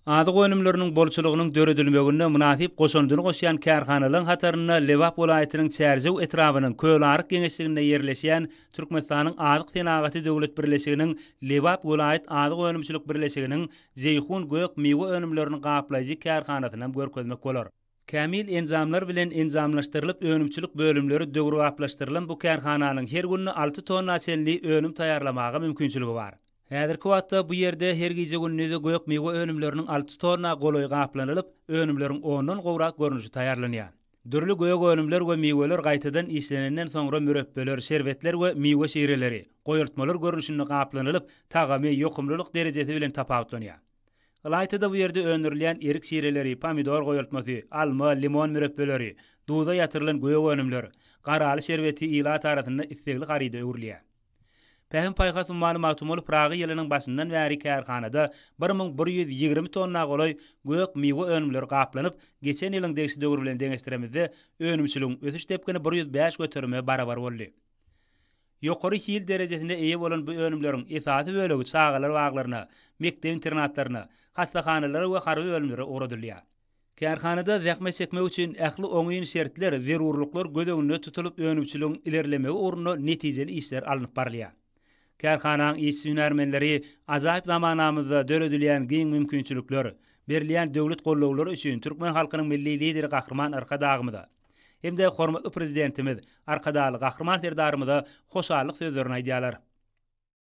Adyk önümleriniň bolçulugynyň döredilmeginde munasip goşuldyny goşýan kärhanalaryň hataryna Lewap welaýatynyň Çärzew etrabynyň Kölaryk geňeşliginde ýerleşýän Türkmenistanyň Adyk Senagaty döwlet birleşiginiň Lewap welaýat adyk önümçilik birleşiginiň Zeyhun gök mewe önümlerini gaplaýjy kärhanasynam görkezmek bolar. Kämil enzamlar bilen enzamlaşdyrylyp önümçilik bölümleri döwrü gaplaşdyrylan bu kärhananyň her günü 6 tonna çenli önüm taýýarlamagy mümkinçiligi bar. Häzirki wagtda bu ýerde her gije günüde gök mewe önümleriniň 6 tonna goloy gaplanylyp, önümleriň 10-dan gowrak görnüşi taýýarlanýar. Dürli gök önümler we meweler gaýtadan islenenden soňra mürebbeler, şerbetler we mewe şireleri, goýurtmalar görnüşinde gaplanylyp, tagamy ýokumlylyk derejesi bilen tapawutlanýar. Ýaýtada bu ýerde öňürilýän erik şireleri, pomidor goýurtmasy, alma, limon mürebbeleri, duza ýatyrylan gök önümler, garaly şerbeti ila tarapynda islegli garyda öwürilýär. Pähim paýhasy maglumatum bolup Praga ýylynyň başyndan bäri kärhanada 1120 tonna goloy gök mewe önümleri gaplanyp, geçen ýylyň degişi döwür bilen deňeşdiremizde önümçiligiň ösüş tepkini 105 götürme barabar boldy. Ýokary hil derejesinde eýe bolan bu önümleriň esasy bölegi çağalar waglaryna, mekdep internatlaryna, hastahanalara we harby bölümlere uğradylýar. Kärhanada zähmet çekmek üçin ähli oňyň şertler, zerurluklar göz tutulup önümçiligiň ilerlemegi uğruna netijeli işler alınıp barylýar. Kärhananyň iş hünärmenleri azaýyp zamanamyzda döredilýän giň mümkinçilikler, berilýän döwlet gollawlary üçin türkmen halkynyň milli lideri Gahrman Arkadagymyza hem de hormatly prezidentimiz Arkadaly Gahrman serdarymyza hoşallyk sözlerini aýdýarlar.